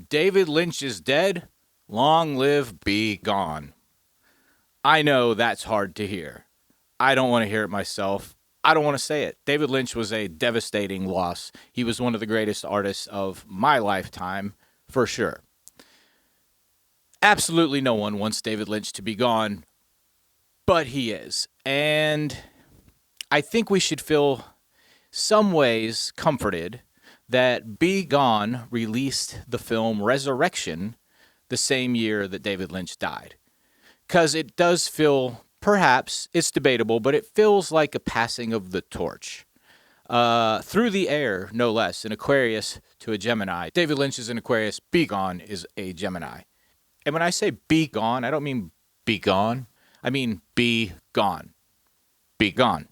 David Lynch is dead. Long live Bi Gan. I know that's hard to hear. I don't want to hear it myself. I don't want to say it. David Lynch was a devastating loss. He was one of the greatest artists of my lifetime, for sure. Absolutely no one wants David Lynch to be gone, but he is. And I think we should feel some ways comforted that Bi Gan released the film Resurrection the same year that David Lynch died. Because it does feel, perhaps, it's debatable, but it feels like a passing of the torch. Through the air, no less, an Aquarius to a Gemini. David Lynch is an Aquarius, Bi Gan is a Gemini. And when I say Bi Gan, I don't mean be gone. I mean be gone. Be gone.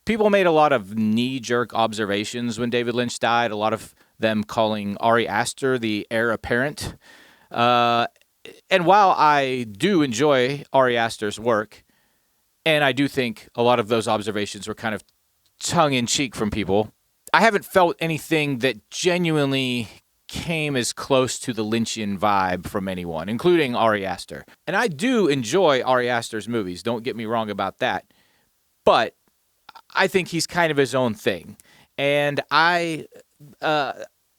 People made a lot of knee-jerk observations when David Lynch died, a lot of them calling Ari Aster the heir apparent. And while I do enjoy Ari Aster's work, and I do think a lot of those observations were kind of tongue-in-cheek from people, I haven't felt anything that genuinely came as close to the Lynchian vibe from anyone, including Ari Aster. And I do enjoy Ari Aster's movies, don't get me wrong about that, but I think he's kind of his own thing. And I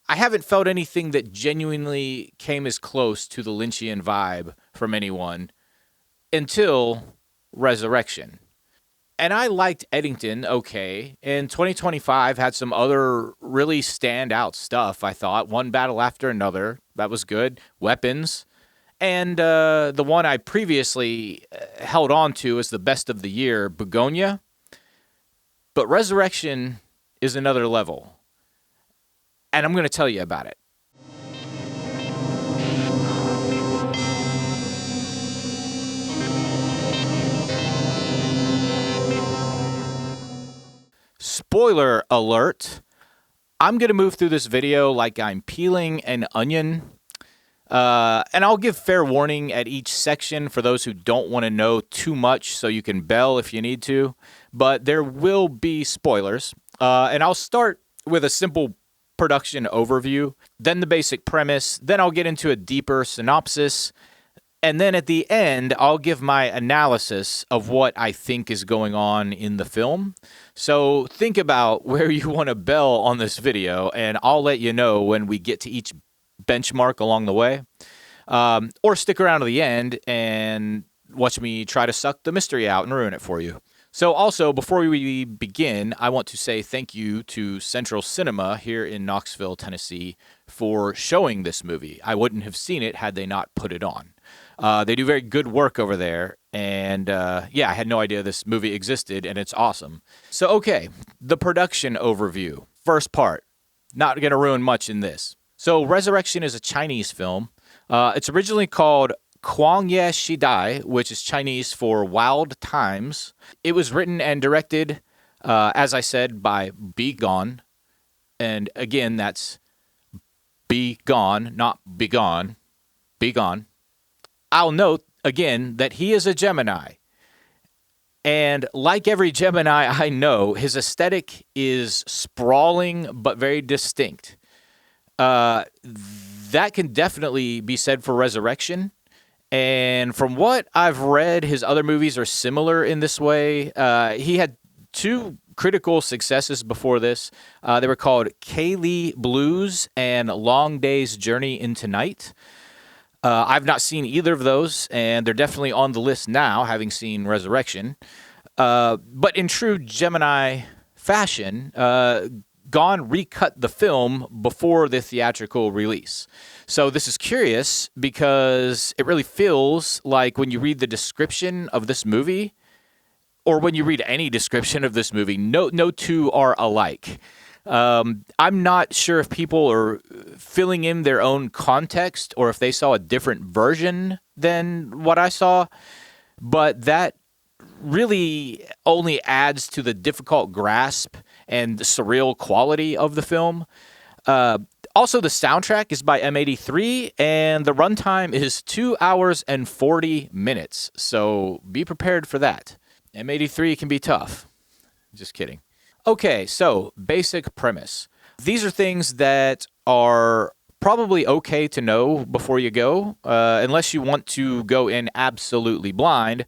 haven't felt anything that genuinely came as close to the Lynchian vibe from anyone until Resurrection. And I liked Eddington okay. And 2025 had some other really standout stuff, I thought. One Battle After Another. That was good. Weapons. And the one I previously held on to as the best of the year, Begonia. But Resurrection is another level. And I'm going to tell you about it. Spoiler alert. I'm going to move through this video like I'm peeling an onion. And I'll give fair warning at each section for those who don't want to know too much, so you can bail if you need to. But there will be spoilers. And I'll start with a simple production overview, then the basic premise, then I'll get into a deeper synopsis, and then at the end, I'll give my analysis of what I think is going on in the film. So think about where you want to bail on this video, and I'll let you know when we get to each benchmark along the way. Or stick around to the end and watch me try to suck the mystery out and ruin it for you. So also, before we begin, I want to say thank you to Central Cinema here in Knoxville, Tennessee, for showing this movie. I wouldn't have seen it had they not put it on. They do very good work over there, and yeah, I had no idea this movie existed, and it's awesome. So, okay, the production overview. First part. Not going to ruin much in this. So, Resurrection is a Chinese film. It's originally called Kwang Ye Shi Dai, which is Chinese for Wild Times. It was written and directed, as I said, by Bi Gan. And again, that's Bi Gan, not Bi Gan. Bi Gan. I'll note, again, that he is a Gemini. And like every Gemini I know, his aesthetic is sprawling but very distinct. That can definitely be said for Resurrection. And from what I've read, his other movies are similar in this way. He had two critical successes before this. They were called Kaylee Blues and Long Day's Journey into Night. I've not seen either of those, and they're definitely on the list now, having seen Resurrection. But in true Gemini fashion, Gan recut the film before the theatrical release. So this is curious because it really feels like when you read the description of this movie, or when you read any description of this movie, no two are alike. I'm not sure if people are filling in their own context or if they saw a different version than what I saw, but that really only adds to the difficult grasp and the surreal quality of the film. Also, the soundtrack is by M83, and the runtime is 2 hours and 40 minutes, so be prepared for that. M83 can be tough. Just kidding. Okay, so basic premise. These are things that are probably okay to know before you go, unless you want to go in absolutely blind,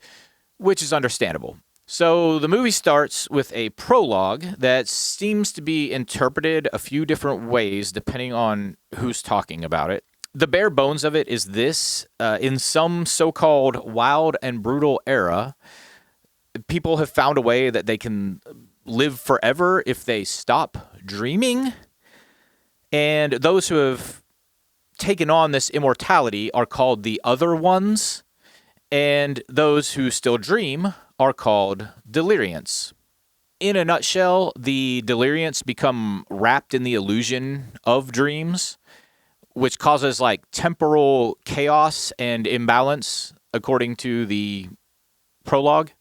which is understandable. So the movie starts with a prologue that seems to be interpreted a few different ways depending on who's talking about it. The bare bones of it is this: in some so-called wild and brutal era, people have found a way that they can live forever if they stop dreaming. And those who have taken on this immortality are called the other ones. And those who still dream are called deliriants. In a nutshell, the deliriants become wrapped in the illusion of dreams, which causes like temporal chaos and imbalance, according to the prologue.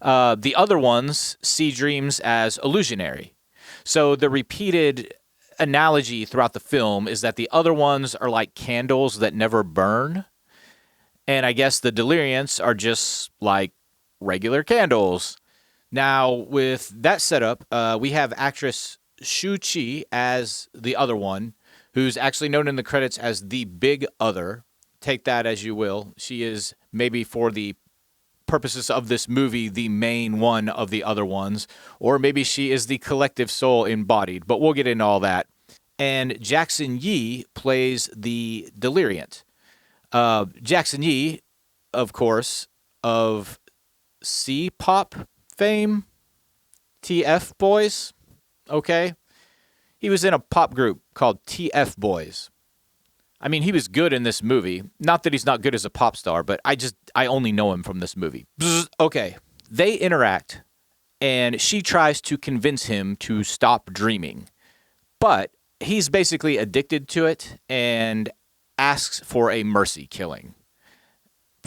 The other ones see dreams as illusionary. So the repeated analogy throughout the film is that the other ones are like candles that never burn. And I guess the deliriants are just like regular candles. Now, with that setup, we have actress Shu Qi as the other one, who's actually known in the credits as the Big Other. Take that as you will. She is, maybe for the purposes of this movie, the main one of the other ones, or maybe she is the collective soul embodied, but we'll get into all that. And Jackson Yi plays the deliriant. Jackson Yi, of course, of C-pop fame, TF Boys, okay? He was in a pop group called TF Boys. I mean, he was good in this movie. Not that he's not good as a pop star, but I only know him from this movie. Okay, they interact, and she tries to convince him to stop dreaming. But he's basically addicted to it and asks for a mercy killing.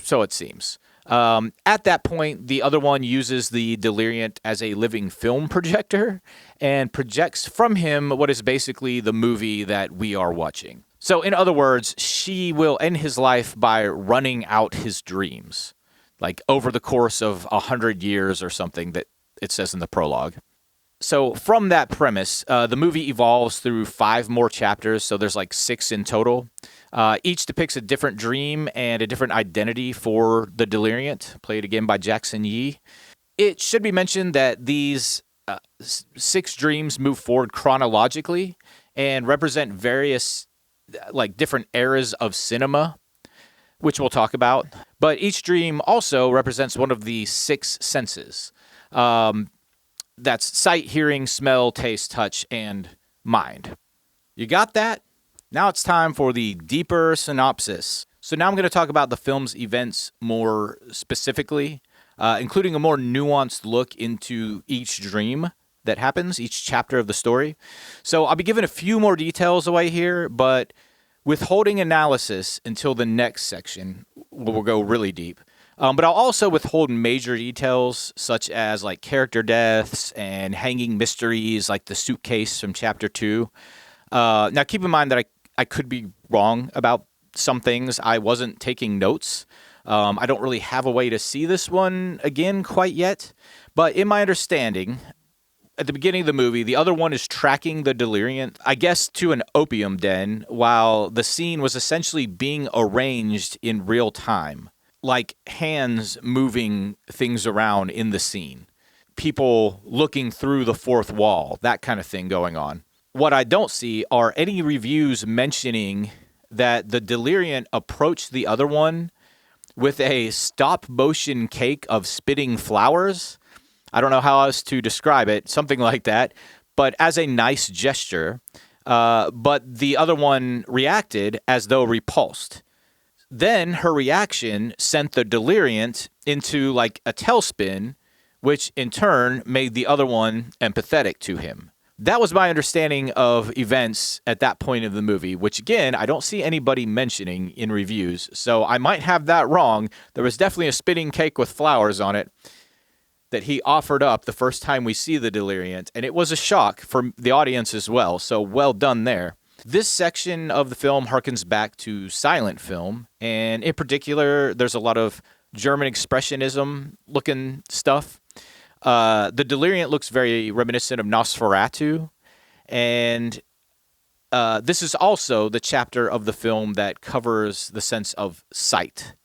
So it seems. At that point, the other one uses the deliriant as a living film projector and projects from him what is basically the movie that we are watching. So in other words, she will end his life by running out his dreams, like over the course of 100 years or something that it says in the prologue. So from that premise, the movie evolves through 5 more chapters, so there's like 6 in total. Each depicts a different dream and a different identity for the deliriant, played again by Jackson Yi. It should be mentioned that these 6 dreams move forward chronologically and represent various like different eras of cinema, which we'll talk about. But each dream also represents one of the 6 senses. That's sight, hearing, smell, taste, touch, and mind. You got that? Now it's time for the deeper synopsis. So now I'm going to talk about the film's events more specifically, including a more nuanced look into each dream that happens, each chapter of the story. So I'll be giving a few more details away here, but withholding analysis until the next section, we'll go really deep. But I'll also withhold major details such as like character deaths and hanging mysteries like the suitcase from chapter 2. Now keep in mind that I could be wrong about some things. I wasn't taking notes. I don't really have a way to see this one again quite yet. But in my understanding, at the beginning of the movie, the other one is tracking the deliriant, I guess, to an opium den, while the scene was essentially being arranged in real time, like hands moving things around in the scene, people looking through the fourth wall, that kind of thing going on. What I don't see are any reviews mentioning that the deliriant approached the other one with a stop-motion cake of spitting flowers. I don't know how else to describe it, something like that, but as a nice gesture. But the other one reacted as though repulsed. Then her reaction sent the deliriant into like a tailspin, which in turn made the other one empathetic to him. That was my understanding of events at that point of the movie, which again, I don't see anybody mentioning in reviews, so I might have that wrong. There was definitely a spitting cake with flowers on it that he offered up the first time we see the deliriant, and it was a shock for the audience as well, so well done there. This section of the film harkens back to silent film, and in particular, there's a lot of German expressionism looking stuff. The deliriant looks very reminiscent of Nosferatu, and this is also the chapter of the film that covers the sense of sight.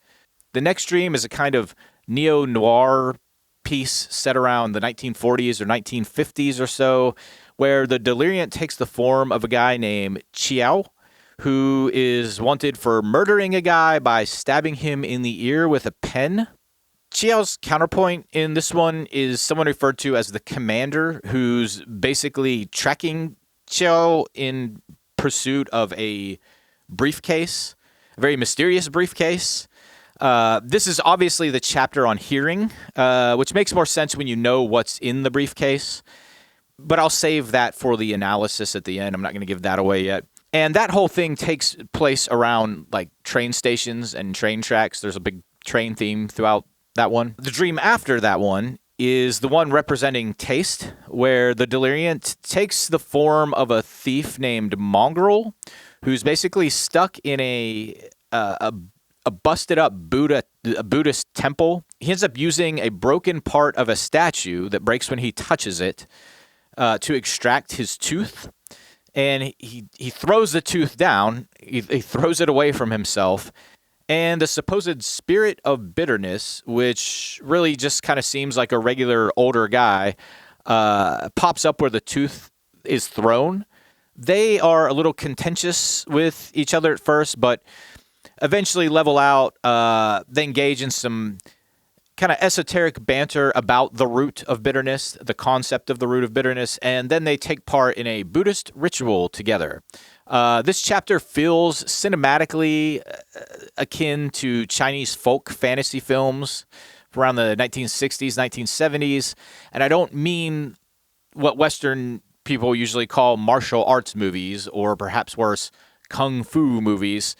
The next dream is a kind of neo-noir piece set around the 1940s or 1950s or so, where the deliriant takes the form of a guy named Chiao, who is wanted for murdering a guy by stabbing him in the ear with a pen. Chiao's counterpoint in this one is someone referred to as the commander, who's basically tracking Chiao in pursuit of a briefcase, a very mysterious briefcase. This is obviously the chapter on hearing, which makes more sense when you know what's in the briefcase. But I'll save that for the analysis at the end. I'm not going to give that away yet. And that whole thing takes place around like train stations and train tracks. There's a big train theme throughout that one. The dream after that one is the one representing taste, where the deliriant takes the form of a thief named Mongrel, who's basically stuck in a busted up Buddhist temple. He ends up using a broken part of a statue that breaks when he touches it to extract his tooth. And he throws the tooth down. He throws it away from himself. And the supposed spirit of bitterness, which really just kind of seems like a regular older guy, pops up where the tooth is thrown. They are a little contentious with each other at first, but eventually level out. They engage in some kind of esoteric banter about the root of bitterness, the concept of the root of bitterness, and then they take part in a Buddhist ritual together. This chapter feels cinematically akin to Chinese folk fantasy films around the 1960s, 1970s, and I don't mean what Western people usually call martial arts movies, or perhaps worse, kung fu movies.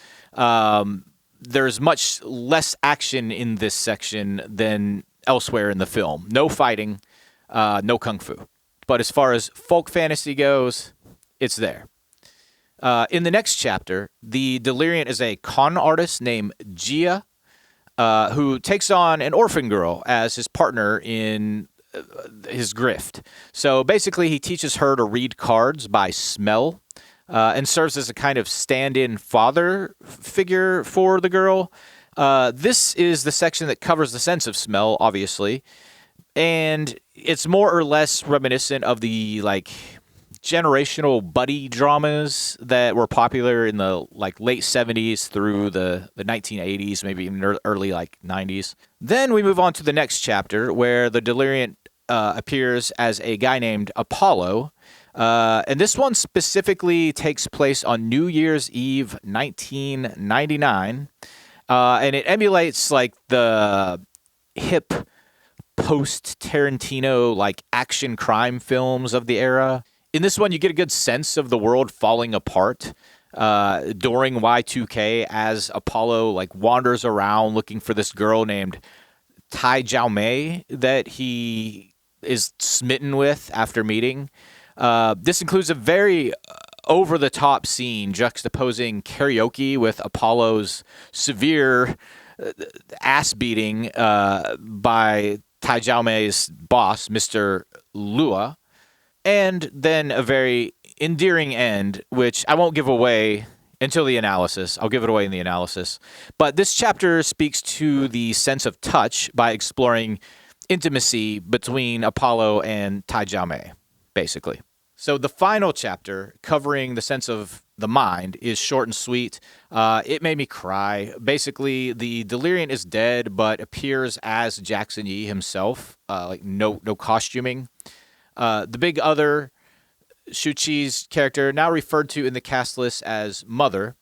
There's much less action in this section than elsewhere in the film. No fighting, no kung fu. But as far as folk fantasy goes, it's there. In the next chapter, the deliriant is a con artist named Jia, who takes on an orphan girl as his partner in his grift. So basically, he teaches her to read cards by smell, and serves as a kind of stand-in father figure for the girl. This is the section that covers the sense of smell, obviously, and it's more or less reminiscent of the like generational buddy dramas that were popular in the like late 70s through the 1980s, maybe even early like 90s. Then we move on to the next chapter where the deliriant appears as a guy named Apollo. And this one specifically takes place on New Year's Eve, 1999. And it emulates like the hip post-Tarantino like action crime films of the era. In this one, you get a good sense of the world falling apart during Y2K as Apollo like wanders around looking for this girl named Tai Jiao Mei that he is smitten with after meeting. This includes a very over-the-top scene juxtaposing karaoke with Apollo's severe ass beating by Tai Jiao Mei's boss, Mr. Lua, and then a very endearing end, which I won't give away until the analysis. I'll give it away in the analysis. But this chapter speaks to the sense of touch by exploring intimacy between Apollo and Tai Jiao Mei, basically. So the final chapter, covering the sense of the mind, is short and sweet. It made me cry. Basically, the deliriant is dead, but appears as Jackson Yee himself, like no costuming. The big other, Shu-Chi's character, now referred to in the cast list as Mother,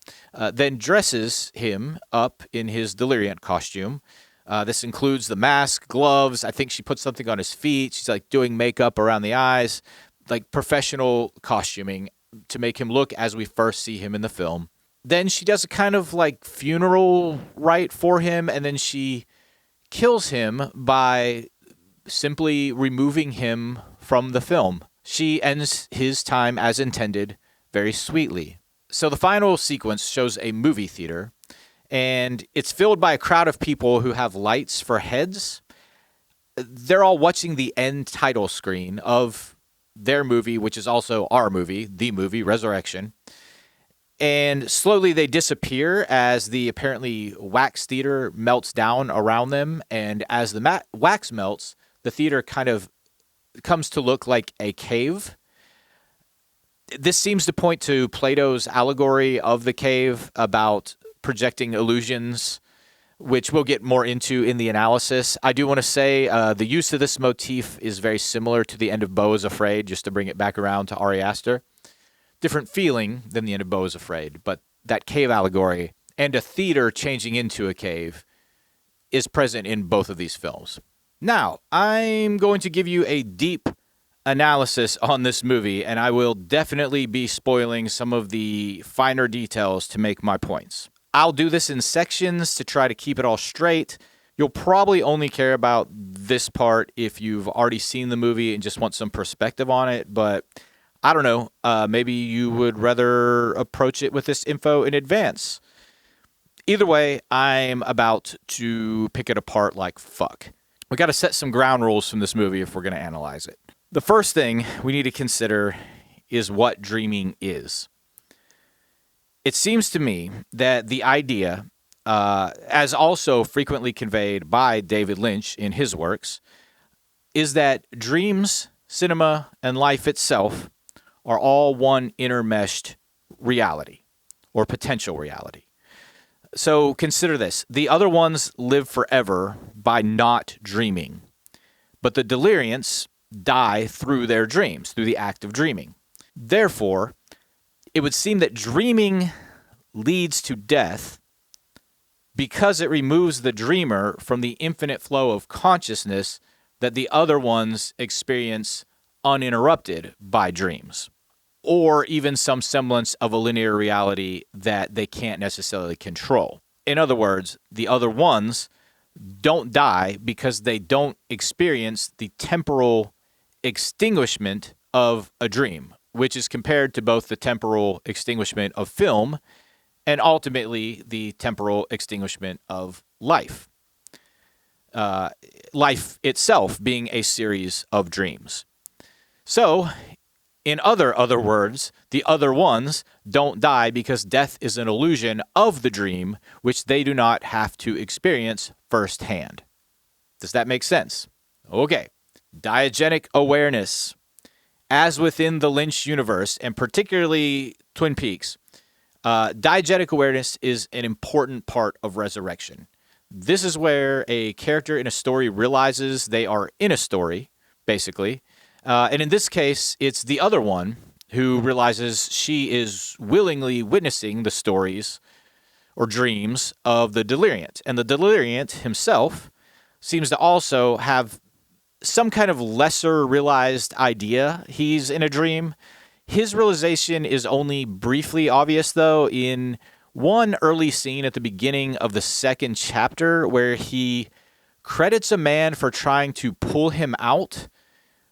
then dresses him up in his deliriant costume. This includes the mask, gloves. I think she put something on his feet. She's like doing makeup around the eyes, like professional costuming to make him look as we first see him in the film. Then she does a kind of like funeral rite for him, and then she kills him by simply removing him from the film. She ends his time as intended very sweetly. So the final sequence shows a movie theater, and it's filled by a crowd of people who have lights for heads. They're all watching the end title screen of their movie, which is also our movie, the movie, Resurrection. And slowly they disappear as the apparently wax theater melts down around them. And as the wax melts, the theater kind of comes to look like a cave. This seems to point to Plato's allegory of the cave about projecting illusions, which we'll get more into in the analysis. I do want to say the use of this motif is very similar to the end of Beau is Afraid, just to bring it back around to Ari Aster. Different feeling than the end of Beau is Afraid, but that cave allegory and a theater changing into a cave is present in both of these films. Now, I'm going to give you a deep analysis on this movie, and I will definitely be spoiling some of the finer details to make my points. I'll do this in sections to try to keep it all straight. You'll probably only care about this part if you've already seen the movie and just want some perspective on it, but I don't know. Maybe you would rather approach it with this info in advance. Either way, I'm about to pick it apart like fuck. We got to set some ground rules from this movie if we're going to analyze it. The first thing we need to consider is what dreaming is. It seems to me that the idea, as also frequently conveyed by David Lynch in his works, is that dreams, cinema, and life itself are all one intermeshed reality or potential reality. So consider this. The other ones live forever by not dreaming, but the deliriants die through their dreams, through the act of dreaming. Therefore, it would seem that dreaming leads to death because it removes the dreamer from the infinite flow of consciousness that the other ones experience uninterrupted by dreams, or even some semblance of a linear reality that they can't necessarily control. In other words, the other ones don't die because they don't experience the temporal extinguishment of a dream, which is compared to both the temporal extinguishment of film and ultimately the temporal extinguishment of life. Life itself being a series of dreams. So, in other words, the other ones don't die because death is an illusion of the dream, which they do not have to experience firsthand. Does that make sense? Okay. Diegetic awareness. As within the Lynch universe, and particularly Twin Peaks, diegetic awareness is an important part of resurrection. This is where a character in a story realizes they are in a story, basically. And in this case, it's the other one who realizes she is willingly witnessing the stories or dreams of the deliriant. And the deliriant himself seems to also have some kind of lesser realized idea he's in a dream. His realization is only briefly obvious, though, in one early scene at the beginning of the second chapter where he credits a man for trying to pull him out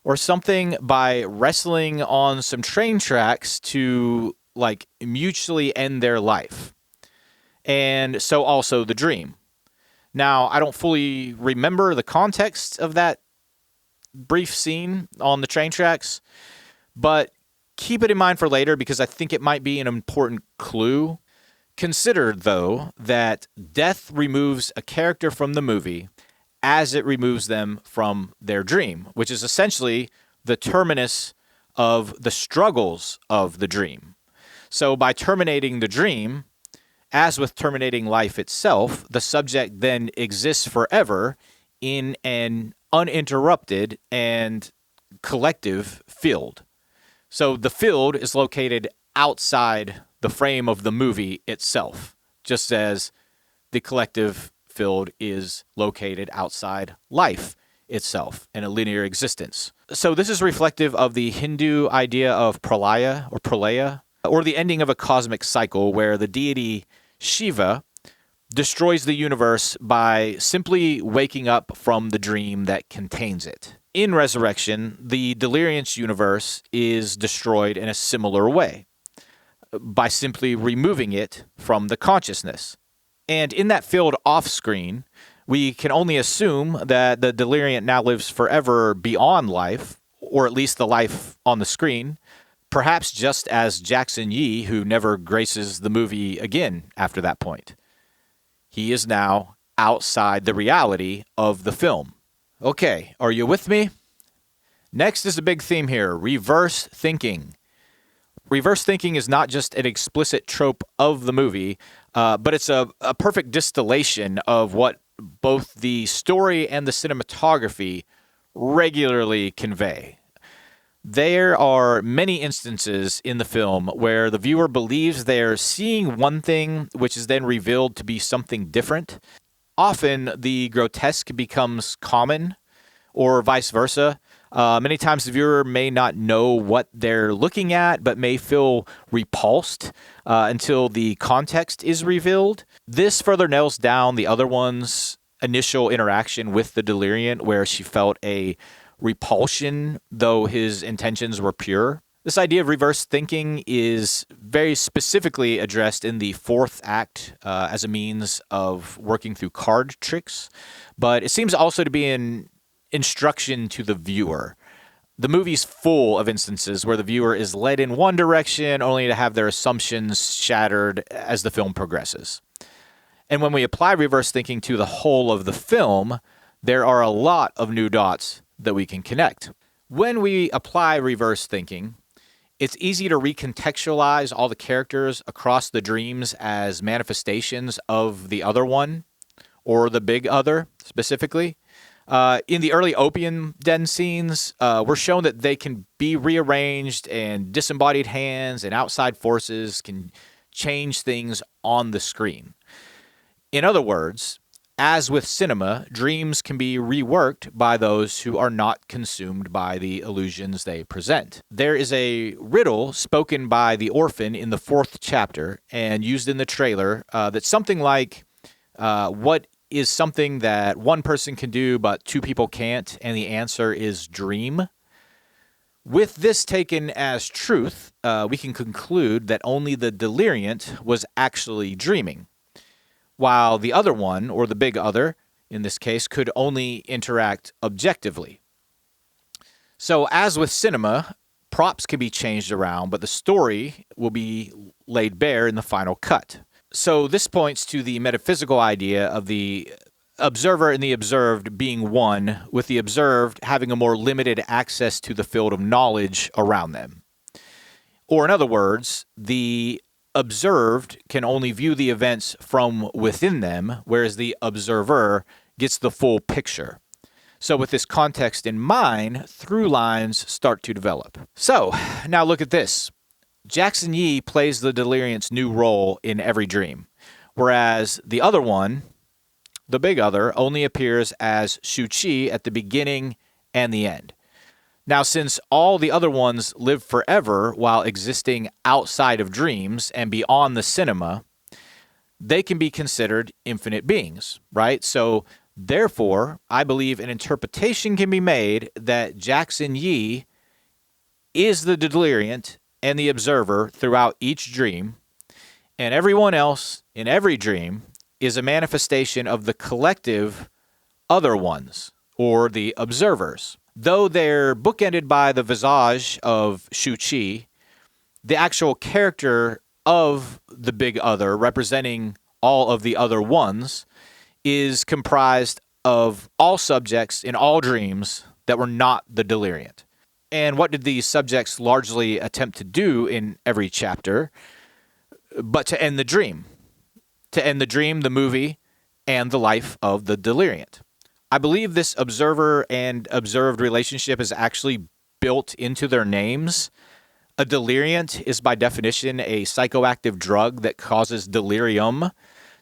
or something by wrestling on some train tracks to, like, mutually end their life. And so also the dream. Now, I don't fully remember the context of that brief scene on the train tracks, but keep it in mind for later because I think it might be an important clue. Consider, though, that death removes a character from the movie as it removes them from their dream, which is essentially the terminus of the struggles of the dream. So by terminating the dream, as with terminating life itself, the subject then exists forever in an uninterrupted and collective field. So the field is located outside the frame of the movie itself, just as the collective field is located outside life itself in a linear existence. So this is reflective of the Hindu idea of pralaya, or the ending of a cosmic cycle where the deity Shiva destroys the universe by simply waking up from the dream that contains it. In Resurrection, the deliriance universe is destroyed in a similar way by simply removing it from the consciousness. And in that field off-screen, we can only assume that the deliriant now lives forever beyond life, or at least the life on the screen, perhaps just as Jackson Yee, who never graces the movie again after that point. He is now outside the reality of the film. Okay, are you with me? Next is a big theme here, reverse thinking. Reverse thinking is not just an explicit trope of the movie, but it's a perfect distillation of what both the story and the cinematography regularly convey. There are many instances in the film where the viewer believes they're seeing one thing, which is then revealed to be something different. Often, the grotesque becomes common, or vice versa. Many times the viewer may not know what they're looking at, but may feel repulsed until the context is revealed. This further nails down the other one's initial interaction with the deliriant, where she felt a repulsion, though his intentions were pure. This idea of reverse thinking is very specifically addressed in the fourth act as a means of working through card tricks, but it seems also to be an instruction to the viewer. The movie's full of instances where the viewer is led in one direction only to have their assumptions shattered as the film progresses. And when we apply reverse thinking to the whole of the film, there are a lot of new dots that we can connect. When we apply reverse thinking, it's easy to recontextualize all the characters across the dreams as manifestations of the other one, or the big other specifically. In the early opium den scenes, we're shown that they can be rearranged, and disembodied hands and outside forces can change things on the screen. In other words, as with cinema, dreams can be reworked by those who are not consumed by the illusions they present. There is a riddle spoken by the orphan in the fourth chapter and used in the trailer that's something like, what is something that one person can do but two people can't? And the answer is dream. With this taken as truth, we can conclude that only the deliriant was actually dreaming, while the other one, or the big other, in this case, could only interact objectively. So as with cinema, props can be changed around, but the story will be laid bare in the final cut. So this points to the metaphysical idea of the observer and the observed being one, with the observed having a more limited access to the field of knowledge around them. Or in other words, the observed can only view the events from within them, whereas the observer gets the full picture. So with this context in mind, through lines start to develop. So now look at this. Jackson Yee plays the deliriant's new role in every dream, whereas the other one, the big other, only appears as Shu Qi at the beginning and the end. Now, since all the other ones live forever while existing outside of dreams and beyond the cinema, they can be considered infinite beings, right? So, therefore, I believe an interpretation can be made that Jackson Yee is the deliriant and the observer throughout each dream, and everyone else in every dream is a manifestation of the collective other ones, or the observers. Though they're bookended by the visage of Shu Qi, the actual character of the big other, representing all of the other ones, is comprised of all subjects in all dreams that were not the deliriant. And what did these subjects largely attempt to do in every chapter? But to end the dream. To end the dream, the movie, and the life of the deliriant. I believe this observer and observed relationship is actually built into their names. A deliriant is by definition a psychoactive drug that causes delirium.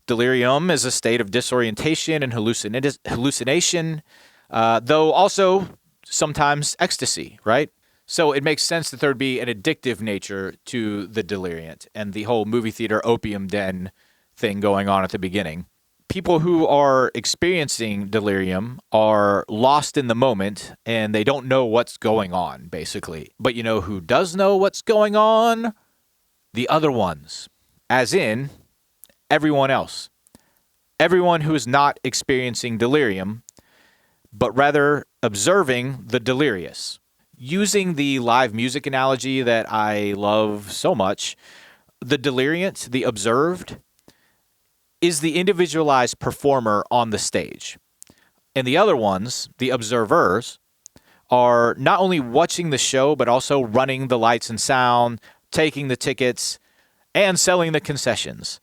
Delirium is a state of disorientation and hallucination, though also sometimes ecstasy, right? So it makes sense that there would be an addictive nature to the deliriant and the whole movie theater opium den thing going on at the beginning. People who are experiencing delirium are lost in the moment and they don't know what's going on, basically. But you know who does know what's going on? The other ones. As in, everyone else. Everyone who is not experiencing delirium, but rather observing the delirious. Using the live music analogy that I love so much, the deliriant, the observed, is the individualized performer on the stage. And the other ones, the observers, are not only watching the show, but also running the lights and sound, taking the tickets, and selling the concessions.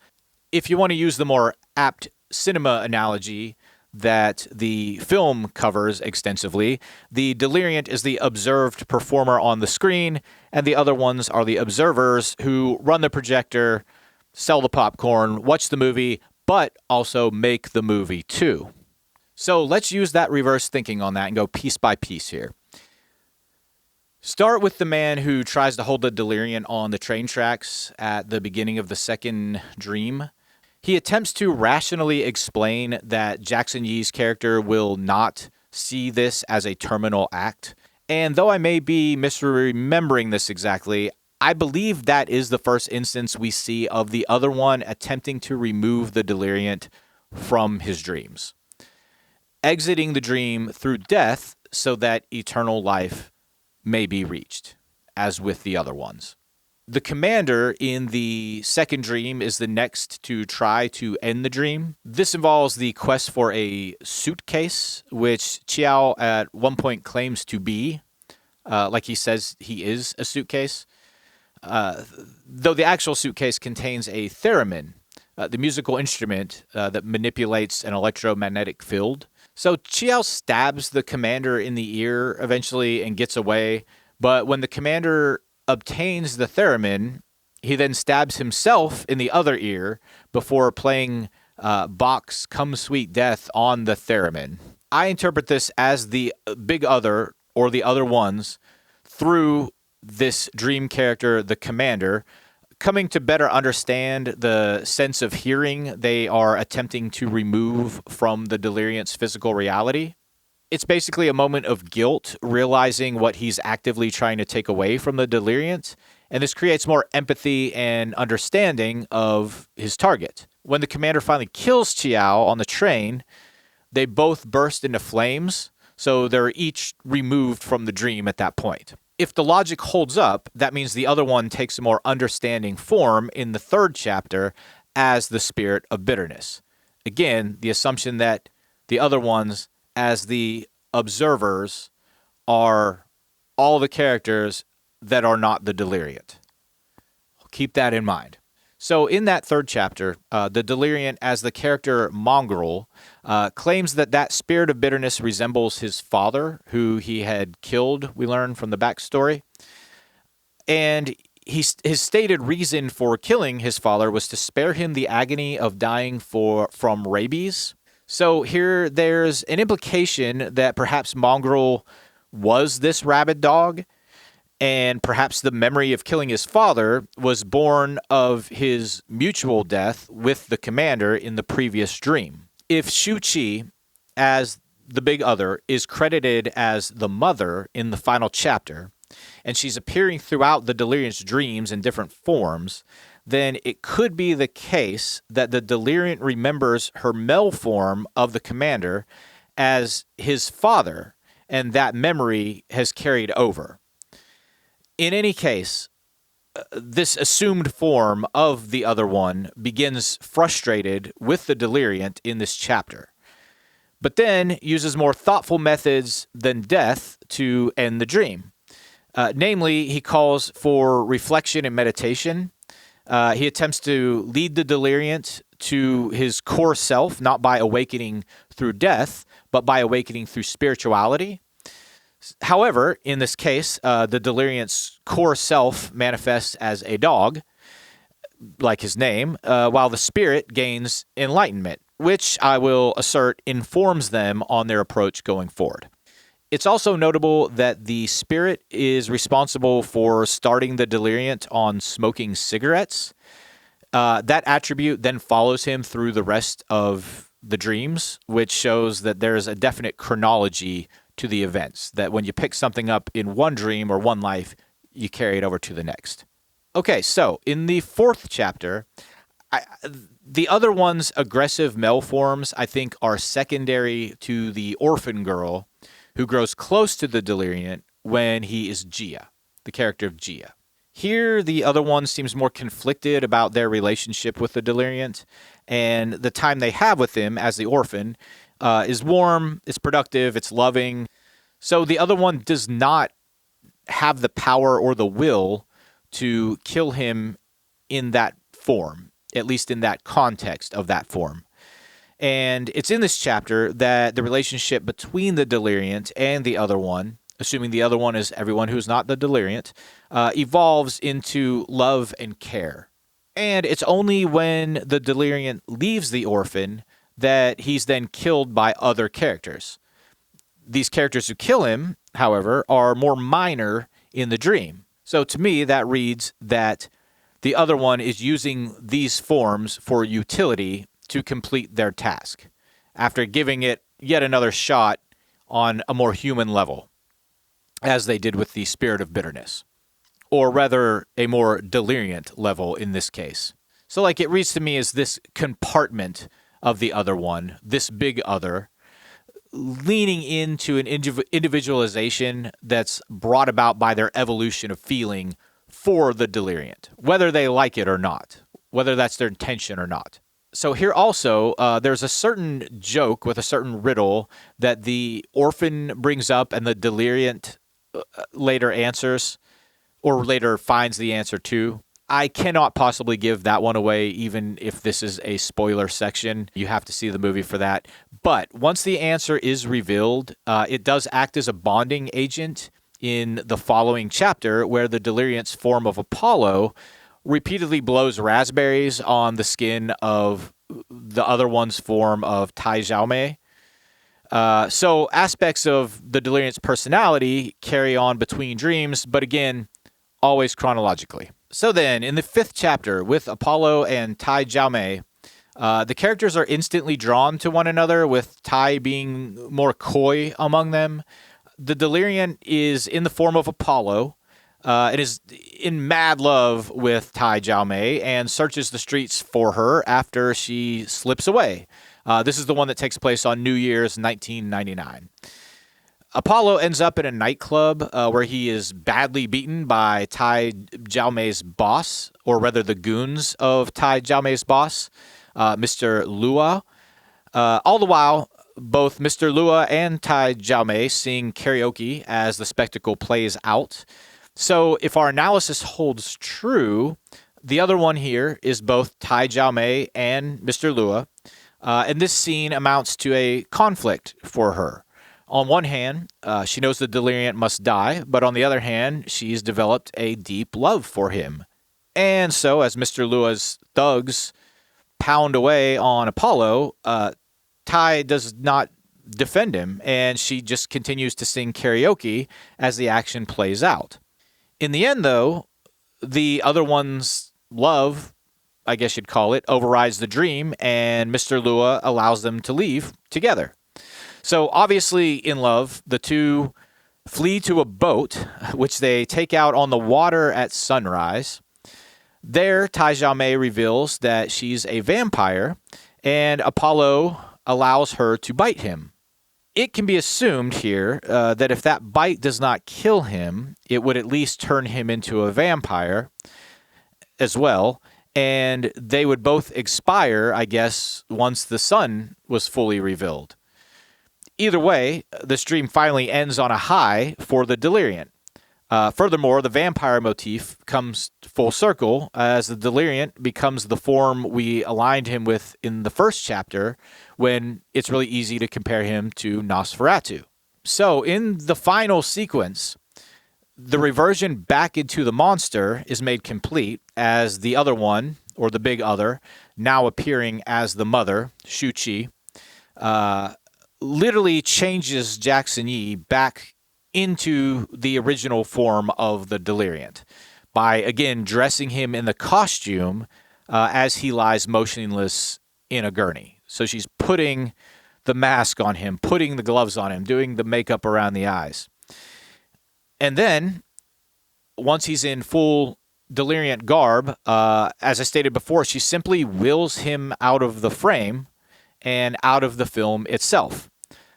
If you want to use the more apt cinema analogy that the film covers extensively, the deliriant is the observed performer on the screen, and the other ones are the observers who run the projector, sell the popcorn, watch the movie, but also make the movie too. So let's use that reverse thinking on that and go piece by piece here. Start with the man who tries to hold the deliriant on the train tracks at the beginning of the second dream. He attempts to rationally explain that Jackson Yee's character will not see this as a terminal act. And though I may be misremembering this exactly, I believe that is the first instance we see of the other one attempting to remove the deliriant from his dreams, exiting the dream through death so that eternal life may be reached, as with the other ones. The commander in the second dream is the next to try to end the dream. This involves the quest for a suitcase, which Chiao at one point claims to be, like he says he is a suitcase, though the actual suitcase contains a theremin, the musical instrument that manipulates an electromagnetic field. So Chiao stabs the commander in the ear eventually and gets away, but when the commander obtains the theremin, he then stabs himself in the other ear before playing Bach's Come Sweet Death on the theremin. I interpret this as the big other, or the other ones, through this dream character, the commander, coming to better understand the sense of hearing they are attempting to remove from the deliriant's physical reality. It's basically a moment of guilt, realizing what he's actively trying to take away from the deliriant, and this creates more empathy and understanding of his target. When the commander finally kills Chiao on the train, they both burst into flames, so they're each removed from the dream at that point. If the logic holds up, that means the other one takes a more understanding form in the third chapter as the spirit of bitterness. Again, the assumption that the other ones, as the observers, are all the characters that are not the deliriant. Keep that in mind. So in that third chapter, the deliriant, as the character Mongrel, claims that that spirit of bitterness resembles his father, who he had killed, we learn from the backstory. And his stated reason for killing his father was to spare him the agony of dying from rabies. So here there's an implication that perhaps Mongrel was this rabid dog, and perhaps the memory of killing his father was born of his mutual death with the commander in the previous dream. If Shu Qi, as the big other, is credited as the mother in the final chapter, and she's appearing throughout the deliriant's dreams in different forms, then it could be the case that the deliriant remembers her male form of the commander as his father, and that memory has carried over. In any case, this assumed form of the other one begins frustrated with the deliriant in this chapter, but then uses more thoughtful methods than death to end the dream. Namely, he calls for reflection and meditation. He attempts to lead the deliriant to his core self, not by awakening through death, but by awakening through spirituality. However, in this case, the deliriant's core self manifests as a dog, like his name, while the spirit gains enlightenment, which I will assert informs them on their approach going forward. It's also notable that the spirit is responsible for starting the deliriant on smoking cigarettes. That attribute then follows him through the rest of the dreams, which shows that there's a definite chronology to the events, that when you pick something up in one dream or one life, you carry it over to the next. Okay, so in the fourth chapter, the other one's aggressive male forms, I think, are secondary to the orphan girl who grows close to the deliriant when he is Gia, the character of Gia. Here, the other one seems more conflicted about their relationship with the Deliriant, and the time they have with him as the orphan is warm, it's productive, it's loving. So the other one does not have the power or the will to kill him in that form, at least in that context of that form. And it's in this chapter that the relationship between the Deliriant and the other one, assuming the other one is everyone who's not the Deliriant, evolves into love and care. And it's only when the Deliriant leaves the orphan that he's then killed by other characters. These characters who kill him, however, are more minor in the dream. So to me, that reads that the other one is using these forms for utility to complete their task, after giving it yet another shot on a more human level, as they did with the Spirit of Bitterness. Or rather, a more Deliriant level in this case. So it reads to me as this compartment of the other one, this big other, leaning into an individualization that's brought about by their evolution of feeling for the Deliriant, whether they like it or not, whether that's their intention or not. So here also, there's a certain joke with a certain riddle that the orphan brings up and the Deliriant later answers, or later finds the answer to. I cannot possibly give that one away, even if this is a spoiler section. You have to see the movie for that. But once the answer is revealed, it does act as a bonding agent in the following chapter, where the Deliriant's form of Apollo repeatedly blows raspberries on the skin of the other one's form of Tai Xiaomei. So aspects of the Deliriant's personality carry on between dreams, but again, always chronologically. So then, in the 5th chapter, with Apollo and Tai Xiaomei, the characters are instantly drawn to one another, with Tai being more coy among them. The Deliriant is in the form of Apollo, and is in mad love with Tai Xiaomei and searches the streets for her after she slips away. This is the one that takes place on New Year's 1999. Apollo ends up in a nightclub where he is badly beaten by Tai Xiaomei's boss, or rather the goons of Tai Xiaomei's boss, Mr. Lua. All the while, both Mr. Lua and Tai Xiaomei sing karaoke as the spectacle plays out. So if our analysis holds true, the other one here is both Tai Xiaomei and Mr. Lua, and this scene amounts to a conflict for her. On one hand, she knows the Deliriant must die, but on the other hand, she's developed a deep love for him. And so, as Mr. Lua's thugs pound away on Apollo, Tai does not defend him, and she just continues to sing karaoke as the action plays out. In the end, though, the other one's love, I guess you'd call it, overrides the dream, and Mr. Lua allows them to leave together. So obviously in love, the two flee to a boat, which they take out on the water at sunrise. There, Tai Xiaomei reveals that she's a vampire, and Apollo allows her to bite him. It can be assumed here that if that bite does not kill him, it would at least turn him into a vampire as well, and they would both expire, I guess, once the sun was fully revealed. Either way, this dream finally ends on a high for the Deliriant. Furthermore, the vampire motif comes full circle as the Deliriant becomes the form we aligned him with in the 1st chapter, when it's really easy to compare him to Nosferatu. So in the final sequence, the reversion back into the monster is made complete as the other one, or the big other, now appearing as the mother, Shu Qi, literally changes Jackson Yi back into the original form of the Deliriant by, again, dressing him in the costume as he lies motionless in a gurney. So she's putting the mask on him, putting the gloves on him, doing the makeup around the eyes. And then, once he's in full Deliriant garb, as I stated before, she simply wills him out of the frame and out of the film itself.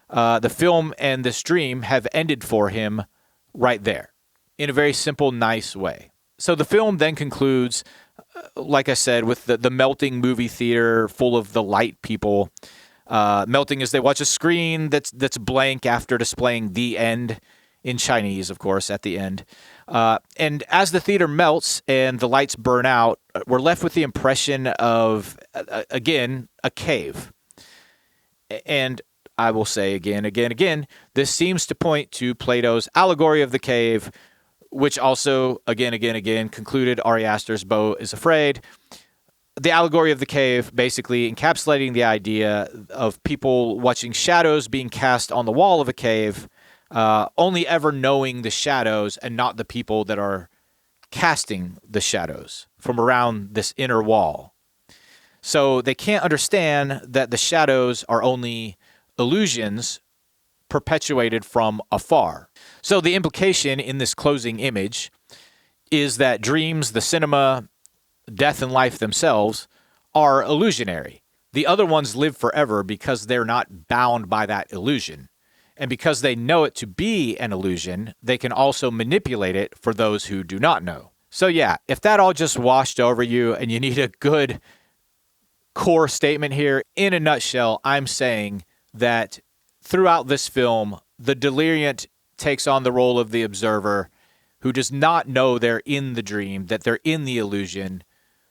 The film and this dream have ended for him right there in a very simple, nice way. So the film then concludes, like I said, with the melting movie theater full of the light people melting as they watch a screen that's blank after displaying the end in Chinese, of course, at the end. And as the theater melts and the lights burn out, we're left with the impression of, again, a cave. And I will say again, this seems to point to Plato's allegory of the cave, which also, again, concluded Ari Aster's Beau is Afraid. The allegory of the cave basically encapsulating the idea of people watching shadows being cast on the wall of a cave, only ever knowing the shadows and not the people that are casting the shadows from around this inner wall. So they can't understand that the shadows are only illusions perpetuated from afar. So the implication in this closing image is that dreams, the cinema, death and life themselves are illusionary. The other ones live forever because they're not bound by that illusion. And because they know it to be an illusion, they can also manipulate it for those who do not know. So yeah, if that all just washed over you and you need a good core statement here, in a nutshell, I'm saying that throughout this film, the deliriant takes on the role of the observer who does not know they're in the dream, that they're in the illusion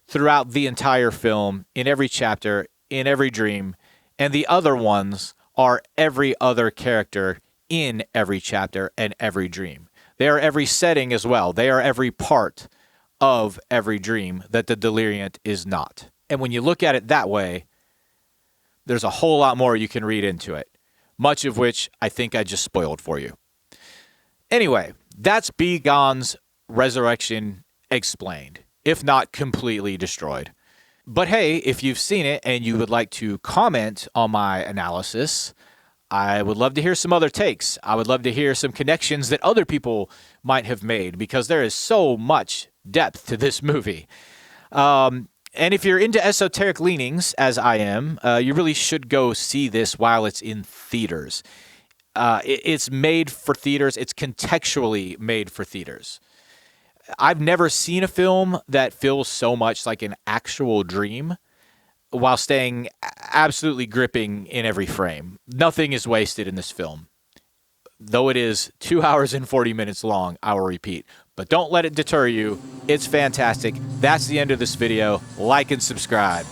throughout the entire film, in every chapter, in every dream, and the other ones are every other character in every chapter and every dream. They are every setting as well. They are every part of every dream that the deliriant is not. And when you look at it that way, there's a whole lot more you can read into it, much of which I think I just spoiled for you. Anyway, that's Bi Gan's Resurrection explained, if not completely destroyed. But hey, if you've seen it and you would like to comment on my analysis, I would love to hear some other takes. I would love to hear some connections that other people might have made, because there is so much depth to this movie. And if you're into esoteric leanings, as I am, you really should go see this while it's in theaters. It's made for theaters. It's contextually made for theaters. I've never seen a film that feels so much like an actual dream while staying absolutely gripping in every frame. Nothing is wasted in this film. Though it is 2 hours and 40 minutes long, I will repeat. But don't let it deter you. It's fantastic. That's the end of this video. Like and subscribe.